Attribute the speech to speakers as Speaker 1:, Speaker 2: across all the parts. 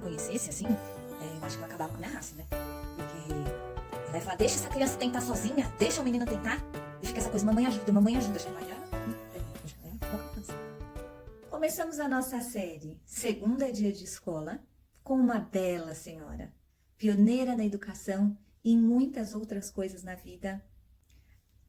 Speaker 1: conhecesse, assim, eu acho que eu acabava com a minha raça, né? Porque ela ia falar, deixa essa criança tentar sozinha, deixa o menino tentar, e fica essa coisa, mamãe ajuda, acho que Maria... Começamos a nossa série Segunda Dia de Escola com uma bela senhora, pioneira da educação e muitas outras coisas na vida.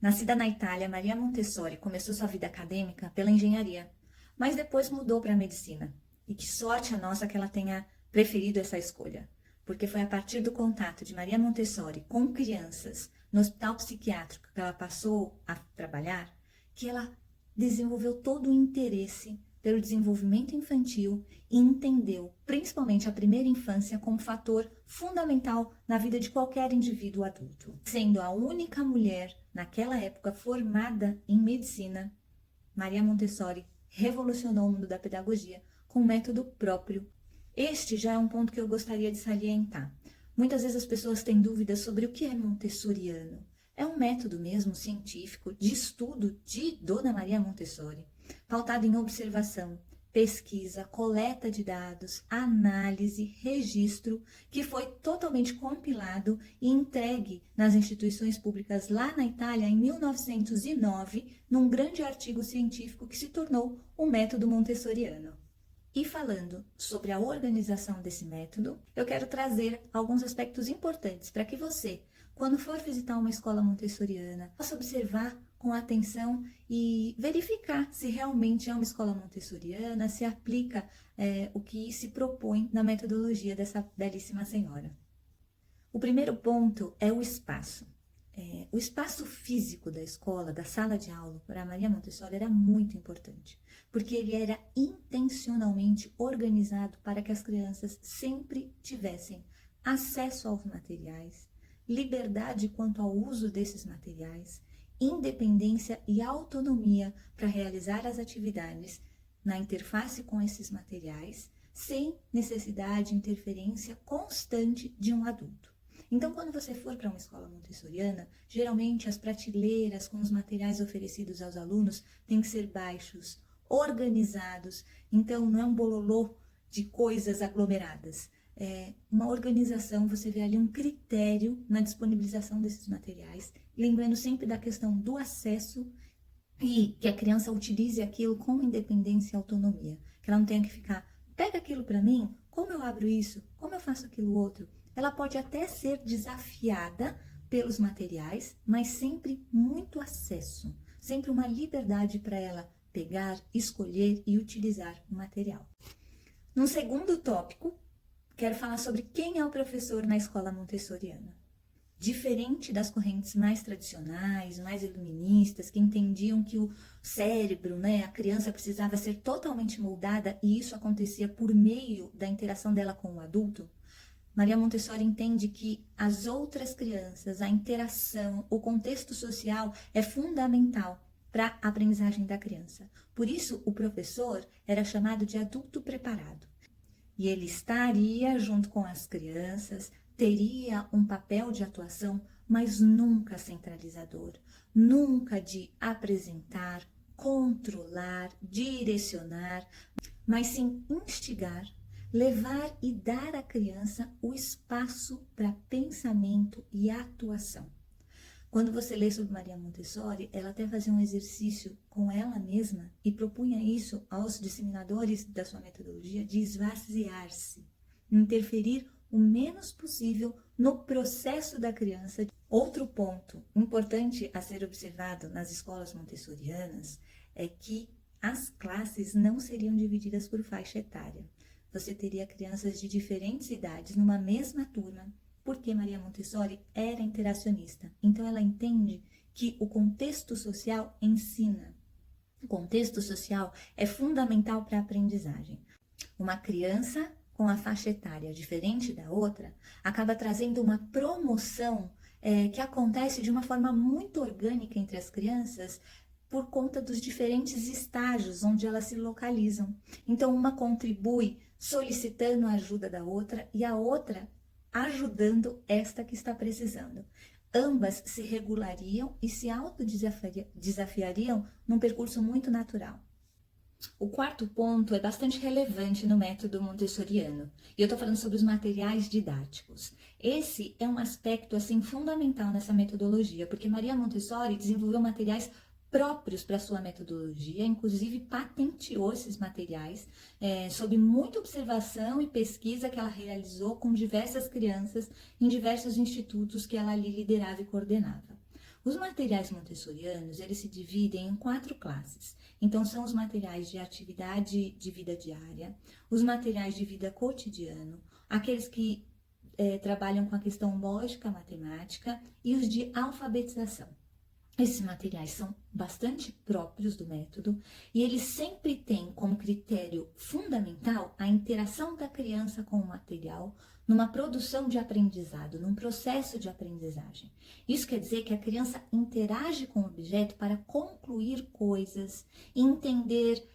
Speaker 1: Nascida na Itália, Maria Montessori começou sua vida acadêmica pela engenharia, mas depois mudou para a medicina. E que sorte a nossa que ela tenha preferido essa escolha, porque foi a partir do contato de Maria Montessori com crianças no hospital psiquiátrico que ela passou a trabalhar, que ela desenvolveu todo o interesse pelo desenvolvimento infantil e entendeu, principalmente a primeira infância, como fator fundamental na vida de qualquer indivíduo adulto. Sendo a única mulher, naquela época, formada em medicina, Maria Montessori revolucionou o mundo da pedagogia com um método próprio. Este já é um ponto que eu gostaria de salientar. Muitas vezes as pessoas têm dúvidas sobre o que é montessoriano. É um método mesmo científico de estudo de Dona Maria Montessori, pautado em observação, pesquisa, coleta de dados, análise, registro, que foi totalmente compilado e entregue nas instituições públicas lá na Itália em 1909, num grande artigo científico que se tornou o método montessoriano. E falando sobre a organização desse método, eu quero trazer alguns aspectos importantes para que você, quando for visitar uma escola montessoriana, possa observar com atenção e verificar se realmente é uma escola montessoriana, se aplica o que se propõe na metodologia dessa belíssima senhora. O primeiro ponto é o espaço. O espaço físico da escola, da sala de aula, para Maria Montessori era muito importante, porque ele era intencionalmente organizado para que as crianças sempre tivessem acesso aos materiais, liberdade quanto ao uso desses materiais, independência e autonomia para realizar as atividades na interface com esses materiais, sem necessidade de interferência constante de um adulto. Então, quando você for para uma escola montessoriana, geralmente as prateleiras com os materiais oferecidos aos alunos têm que ser baixos, organizados, então não é um bololô de coisas aglomeradas. É uma organização, você vê ali um critério na disponibilização desses materiais, lembrando sempre da questão do acesso e que a criança utilize aquilo com independência e autonomia, que ela não tenha que ficar, pega aquilo para mim, como eu abro isso, como eu faço aquilo outro. Ela pode até ser desafiada pelos materiais, mas sempre muito acesso, sempre uma liberdade para ela pegar, escolher e utilizar o material. Num segundo tópico, quero falar sobre quem é o professor na escola montessoriana. Diferente das correntes mais tradicionais, mais iluministas, que entendiam que o cérebro, a criança precisava ser totalmente moldada e isso acontecia por meio da interação dela com o adulto, Maria Montessori entende que as outras crianças, a interação, o contexto social é fundamental para a aprendizagem da criança. Por isso, o professor era chamado de adulto preparado. E ele estaria junto com as crianças, teria um papel de atuação, mas nunca centralizador, nunca de apresentar, controlar, direcionar, mas sim instigar, levar e dar à criança o espaço para pensamento e atuação. Quando você lê sobre Maria Montessori, ela até fazia um exercício com ela mesma e propunha isso aos disseminadores da sua metodologia de esvaziar-se, interferir o menos possível no processo da criança. Outro ponto importante a ser observado nas escolas montessorianas é que as classes não seriam divididas por faixa etária. Você teria crianças de diferentes idades numa mesma turma, porque Maria Montessori era interacionista. Então, ela entende que o contexto social ensina. O contexto social é fundamental para a aprendizagem. Uma criança com a faixa etária diferente da outra acaba trazendo uma promoção que acontece de uma forma muito orgânica entre as crianças, por conta dos diferentes estágios onde elas se localizam. Então, uma contribui solicitando a ajuda da outra e a outra ajudando esta que está precisando. Ambas se regulariam e se autodesafiariam num percurso muito natural. O quarto ponto é bastante relevante no método montessoriano. E eu estou falando sobre os materiais didáticos. Esse é um aspecto assim fundamental nessa metodologia, porque Maria Montessori desenvolveu materiais próprios para sua metodologia, inclusive patenteou esses materiais sob muita observação e pesquisa que ela realizou com diversas crianças em diversos institutos que ela ali liderava e coordenava. Os materiais montessorianos, eles se dividem em 4 classes. Então, são os materiais de atividade de vida diária, os materiais de vida cotidiano, aqueles que trabalham com a questão lógica, matemática e os de alfabetização. Esses materiais são bastante próprios do método e eles sempre têm como critério fundamental a interação da criança com o material numa produção de aprendizado, num processo de aprendizagem. Isso quer dizer que a criança interage com o objeto para concluir coisas, entender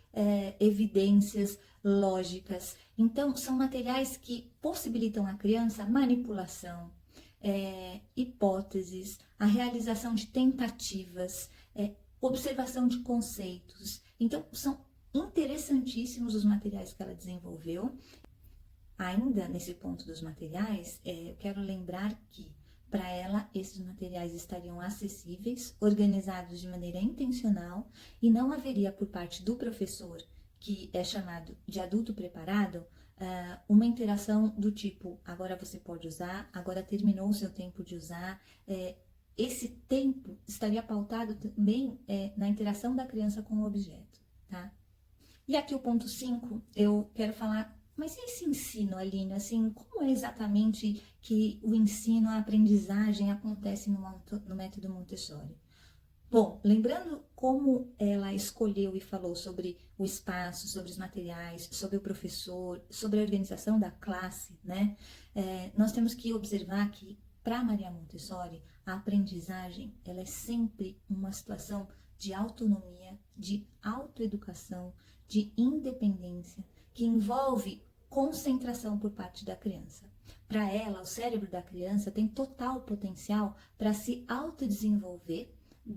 Speaker 1: evidências lógicas. Então, são materiais que possibilitam à criança manipulação, hipóteses, a realização de tentativas, observação de conceitos. Então, são interessantíssimos os materiais que ela desenvolveu. Ainda nesse ponto dos materiais, eu quero lembrar que, para ela, esses materiais estariam acessíveis, organizados de maneira intencional e não haveria por parte do professor, que é chamado de adulto preparado, uma interação do tipo, agora você pode usar, agora terminou o seu tempo de usar. Esse tempo estaria pautado também na interação da criança com o objeto, tá? E aqui o ponto 5, eu quero falar, mas e esse ensino, Aline? Assim, como é exatamente que o ensino, a aprendizagem acontece no método Montessori? Bom, lembrando como ela escolheu e falou sobre o espaço, sobre os materiais, sobre o professor, sobre a organização da classe, né? Nós temos que observar que, para Maria Montessori, a aprendizagem, ela é sempre uma situação de autonomia, de autoeducação, de independência, que envolve concentração por parte da criança. Para ela, o cérebro da criança tem total potencial para se autodesenvolver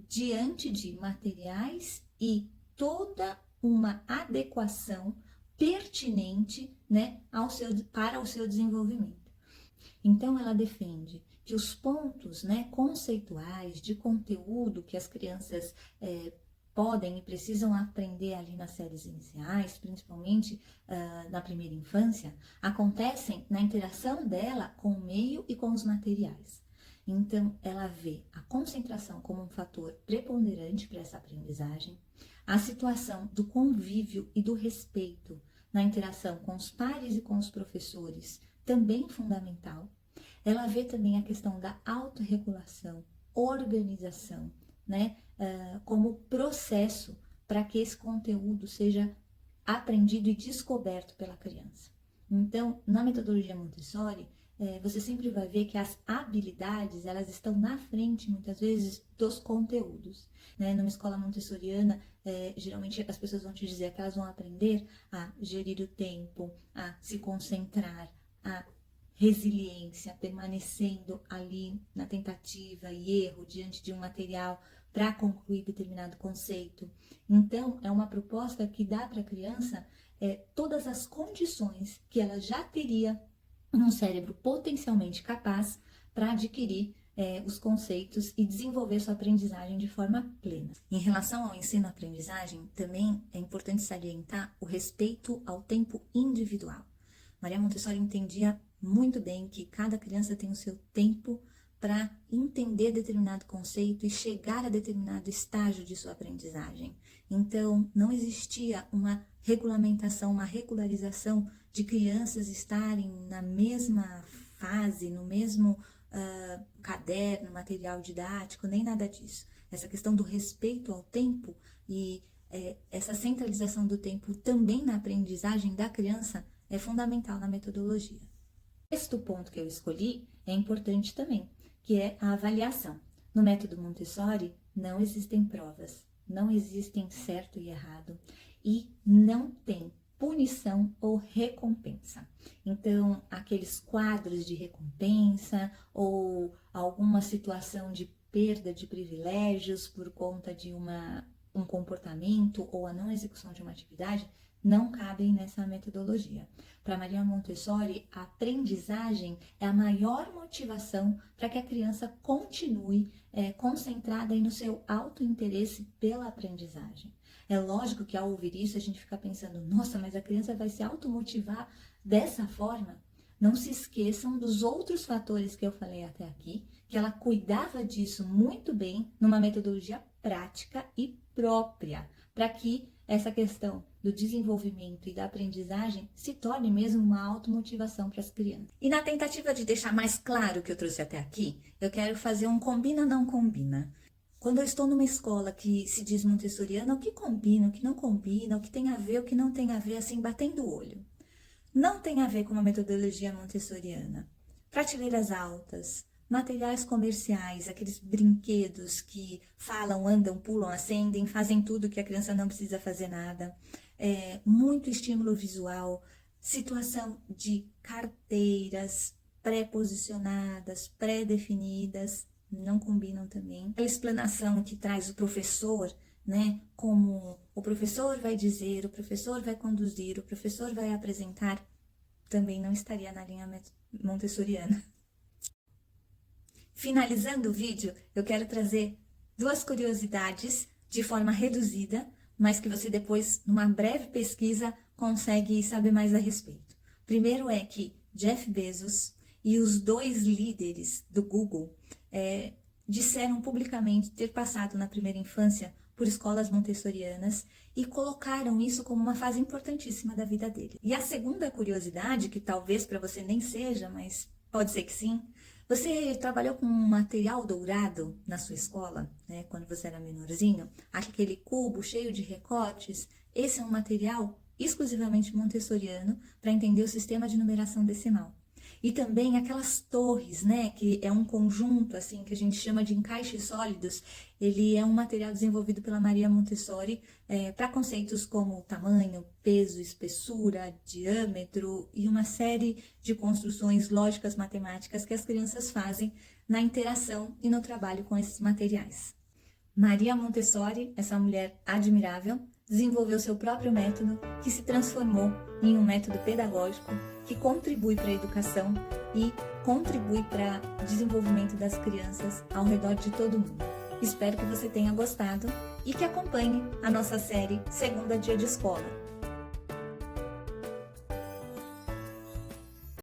Speaker 1: diante de materiais e toda uma adequação pertinente, né, para o seu desenvolvimento. Então, ela defende que os pontos, né, conceituais de conteúdo que as crianças podem e precisam aprender ali nas séries iniciais, principalmente na primeira infância, acontecem na interação dela com o meio e com os materiais. Então, ela vê a concentração como um fator preponderante para essa aprendizagem, a situação do convívio e do respeito na interação com os pares e com os professores, também fundamental. Ela vê também a questão da autorregulação, organização, né, como processo para que esse conteúdo seja aprendido e descoberto pela criança. Então, na metodologia Montessori, você sempre vai ver que as habilidades, elas estão na frente, muitas vezes, dos conteúdos. Né? Numa escola montessoriana, geralmente as pessoas vão te dizer que elas vão aprender a gerir o tempo, a se concentrar, a resiliência, permanecendo ali na tentativa e erro diante de um material para concluir determinado conceito. Então, é uma proposta que dá para a criança todas as condições que ela já teria num cérebro potencialmente capaz para adquirir os conceitos e desenvolver sua aprendizagem de forma plena. Em relação ao ensino-aprendizagem, também é importante salientar o respeito ao tempo individual. Maria Montessori entendia muito bem que cada criança tem o seu tempo para entender determinado conceito e chegar a determinado estágio de sua aprendizagem. Então, não existia uma regulamentação, uma regularização de crianças estarem na mesma fase, no mesmo caderno, material didático, nem nada disso. Essa questão do respeito ao tempo e essa centralização do tempo também na aprendizagem da criança é fundamental na metodologia. O sexto ponto que eu escolhi é importante também, que é a avaliação. No método Montessori, não existem provas, não existem certo e errado e não tem punição ou recompensa. Então, aqueles quadros de recompensa ou alguma situação de perda de privilégios por conta de uma um comportamento ou a não execução de uma atividade não cabem nessa metodologia. Para Maria Montessori, a aprendizagem é a maior motivação para que a criança continue concentrada aí no seu autointeresse pela aprendizagem. É lógico que ao ouvir isso a gente fica pensando, nossa, mas a criança vai se automotivar dessa forma? Não se esqueçam dos outros fatores que eu falei até aqui, que ela cuidava disso muito bem numa metodologia prática e própria, para que essa questão do desenvolvimento e da aprendizagem se torne mesmo uma automotivação para as crianças. E na tentativa de deixar mais claro o que eu trouxe até aqui, eu quero fazer um combina não combina. Quando eu estou numa escola que se diz montessoriana, o que combina, o que não combina, o que tem a ver, o que não tem a ver, assim, batendo o olho. Não tem a ver com uma metodologia montessoriana. Prateleiras altas, materiais comerciais, aqueles brinquedos que falam, andam, pulam, acendem, fazem tudo que a criança não precisa fazer nada. Muito estímulo visual, situação de carteiras pré-posicionadas, pré-definidas, não combinam também. A explanação que traz o professor, né, como o professor vai dizer, o professor vai conduzir, o professor vai apresentar, também não estaria na linha montessoriana. Finalizando o vídeo, eu quero trazer 2 curiosidades de forma reduzida, mas que você depois, numa breve pesquisa, consegue saber mais a respeito. Primeiro é que Jeff Bezos e os 2 líderes do Google disseram publicamente ter passado na primeira infância por escolas montessorianas e colocaram isso como uma fase importantíssima da vida dele. E a segunda curiosidade, que talvez para você nem seja, mas pode ser que sim, você trabalhou com um material dourado na sua escola, né, quando você era menorzinho? Aquele cubo cheio de recortes? Esse é um material exclusivamente montessoriano para entender o sistema de numeração decimal. E também aquelas torres, né, que é um conjunto, assim, que a gente chama de encaixes sólidos. Ele é um material desenvolvido pela Maria Montessori para conceitos como tamanho, peso, espessura, diâmetro e uma série de construções lógicas matemáticas que as crianças fazem na interação e no trabalho com esses materiais. Maria Montessori, essa mulher admirável, desenvolveu seu próprio método que se transformou em um método pedagógico que contribui para a educação e contribui para o desenvolvimento das crianças ao redor de todo mundo. Espero que você tenha gostado e que acompanhe a nossa série Segunda Dia de Escola.